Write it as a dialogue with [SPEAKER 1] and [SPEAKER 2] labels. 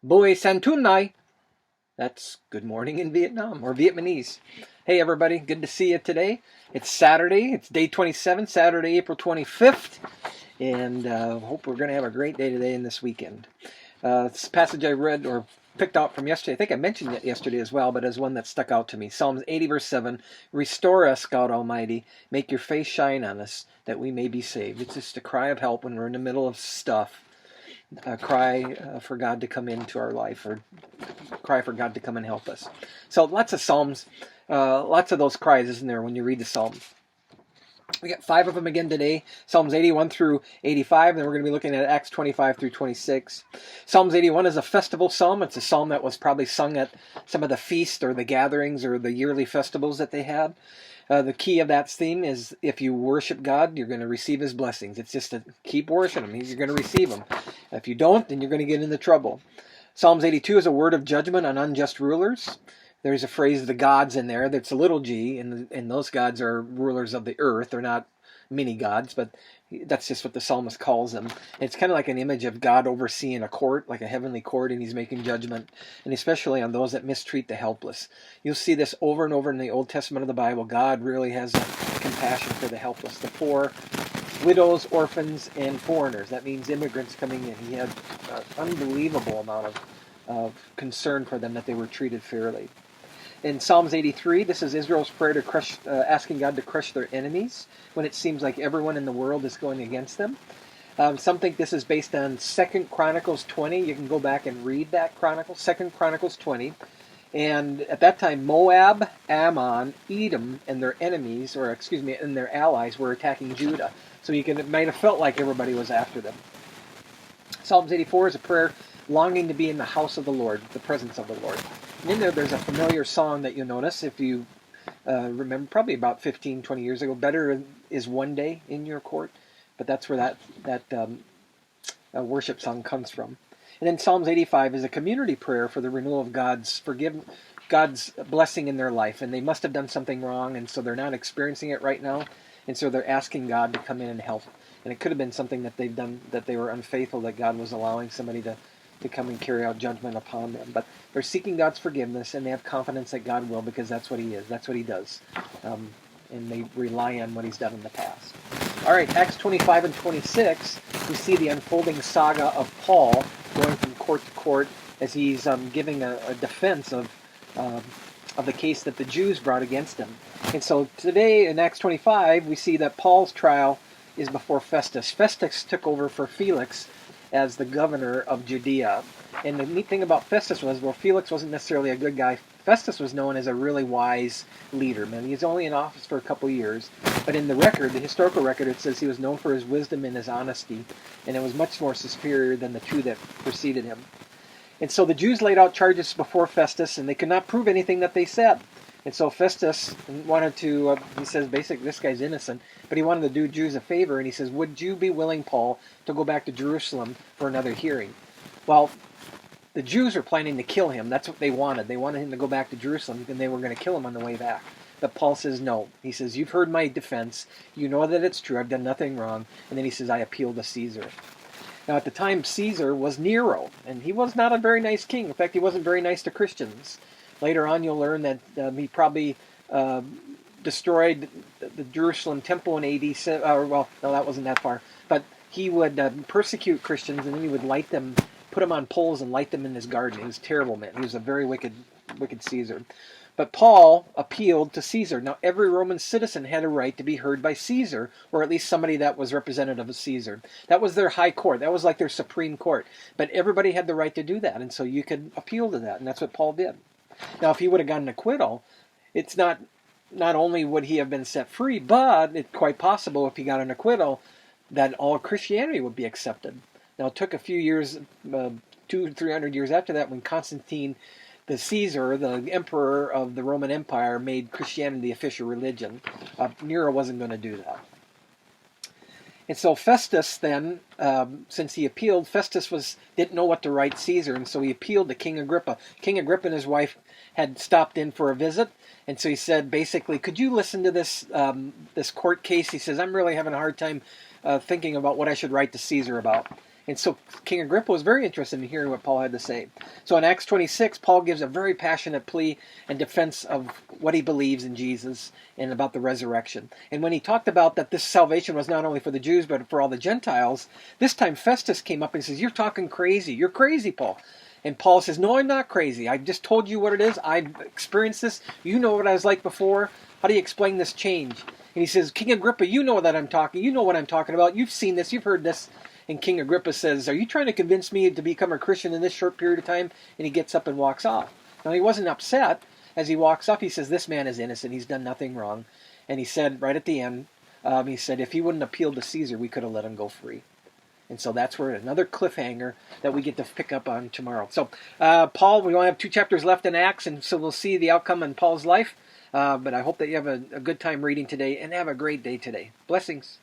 [SPEAKER 1] Bui Santunai. That's good morning in Vietnam or Vietnamese. Hey everybody, good to see you today. It's Saturday, it's day 27, Saturday, April 25th, and hope we're going to have a great day today and this weekend. This passage I read or picked out from yesterday, I think I mentioned it yesterday as well, but as one that stuck out to me. Psalms 80 verse 7, restore us, God Almighty, make your face shine on us, that we may be saved. It's just a cry of help when we're in the middle of stuff. Cry for God to come into our life, or cry for God to come and help us. So lots of Psalms, lots of those cries, isn't there, when you read the Psalms? We got 5 of them again today, Psalms 81 through 85, and then we're going to be looking at Acts 25 through 26. Psalms 81 is a festival psalm. It's a psalm that was probably sung at some of the feasts or the gatherings or the yearly festivals that they had. The key of that theme is if you worship God, you're going to receive His blessings. It's just to keep worshiping Him. You're going to receive them. If you don't, then you're going to get into trouble. Psalms 82 is a word of judgment on unjust rulers. There's a phrase, the gods, in there. That's a little g, and those gods are rulers of the earth. They're not mini gods, but that's just what the psalmist calls them. It's kind of like an image of God overseeing a court, like a heavenly court, and He's making judgment, and especially on those that mistreat the helpless. You'll see this over and over in the Old Testament of the Bible. God really has a compassion for the helpless, the poor, widows, orphans, and foreigners. That means immigrants coming in. He had an unbelievable amount of concern for them, that they were treated fairly. In Psalms 83, this is Israel's prayer to crush, asking God to crush their enemies when it seems like everyone in the world is going against them. Some think this is based on 2 Chronicles 20. You can go back and read that Chronicle, 2 Chronicles 20. And at that time, Moab, Ammon, Edom, and their enemies, and their allies were attacking Judah. So it might have felt like everybody was after them. Psalms 84 is a prayer longing to be in the house of the Lord, the presence of the Lord. And in there's a familiar song that you'll notice if you remember, probably about 15, 20 years ago. Better is one day in your court. But that's where that worship song comes from. And then Psalms 85 is a community prayer for the renewal of God's blessing in their life. And they must have done something wrong, and so they're not experiencing it right now. And so they're asking God to come in and help. And it could have been something that they've done, that they were unfaithful, that God was allowing somebody to come and carry out judgment upon them. But they're seeking God's forgiveness, and they have confidence that God will, because that's what He is. That's what He does. And they rely on what He's done in the past. All right, Acts 25 and 26, we see the unfolding saga of Paul going from court to court as he's giving a defense of the case that the Jews brought against him. And so today in Acts 25, we see that Paul's trial is before Festus. Festus took over for Felix as the governor of Judea. And the neat thing about Festus was, well, Felix wasn't necessarily a good guy. Festus was known as a really wise leader. Man, he's only in office for a couple years. But in the record, the historical record, it says he was known for his wisdom and his honesty. And it was much more superior than the two that preceded him. And so the Jews laid out charges before Festus, and they could not prove anything that they said. And so Festus wanted to, he says, basically, this guy's innocent, but he wanted to do Jews a favor, and he says, would you be willing, Paul, to go back to Jerusalem for another hearing? Well, the Jews were planning to kill him. That's what they wanted. They wanted him to go back to Jerusalem, and they were going to kill him on the way back. But Paul says, no. He says, you've heard my defense. You know that it's true. I've done nothing wrong. And then he says, I appeal to Caesar. Now, at the time, Caesar was Nero, and he was not a very nice king. In fact, he wasn't very nice to Christians. Later on, you'll learn that he probably destroyed the Jerusalem temple in AD. No, that wasn't that far. But he would persecute Christians, and then he would put them on poles and light them in his garden. He was a terrible man. He was a very wicked Caesar. But Paul appealed to Caesar. Now, every Roman citizen had a right to be heard by Caesar, or at least somebody that was representative of Caesar. That was their high court. That was like their supreme court. But everybody had the right to do that, and so you could appeal to that, and that's what Paul did. Now, if he would have gotten an acquittal, it's not only would he have been set free, but it's quite possible if he got an acquittal that all Christianity would be accepted. Now, it took a few years, 200-300 years after that, when Constantine, the Caesar, the emperor of the Roman Empire, made Christianity the official religion. Nero wasn't going to do that. And so Festus then, since he appealed, Festus didn't know what to write Caesar, and so he appealed to King Agrippa. King Agrippa and his wife had stopped in for a visit, and so he said, basically, could you listen to this court case? He says, I'm really having a hard time thinking about what I should write to Caesar about. And so King Agrippa was very interested in hearing what Paul had to say. So in Acts 26, Paul gives a very passionate plea and defense of what he believes in Jesus and about the resurrection. And when he talked about that this salvation was not only for the Jews but for all the Gentiles, this time Festus came up and says, "You're talking crazy. You're crazy, Paul." And Paul says, "No, I'm not crazy. I just told you what it is. I've experienced this. You know what I was like before. How do you explain this change?" And he says, "King Agrippa, you know that I'm talking. You know what I'm talking about. You've seen this. You've heard this." And King Agrippa says, "Are you trying to convince me to become a Christian in this short period of time?" And he gets up and walks off. Now, he wasn't upset. As he walks off, he says, "This man is innocent. He's done nothing wrong." And he said, right at the end, he said, "If he wouldn't appeal to Caesar, we could have let him go free." And so that's where another cliffhanger that we get to pick up on tomorrow. So, Paul, we only have 2 chapters left in Acts, and so we'll see the outcome in Paul's life. But I hope that you have a good time reading today, and have a great day today. Blessings.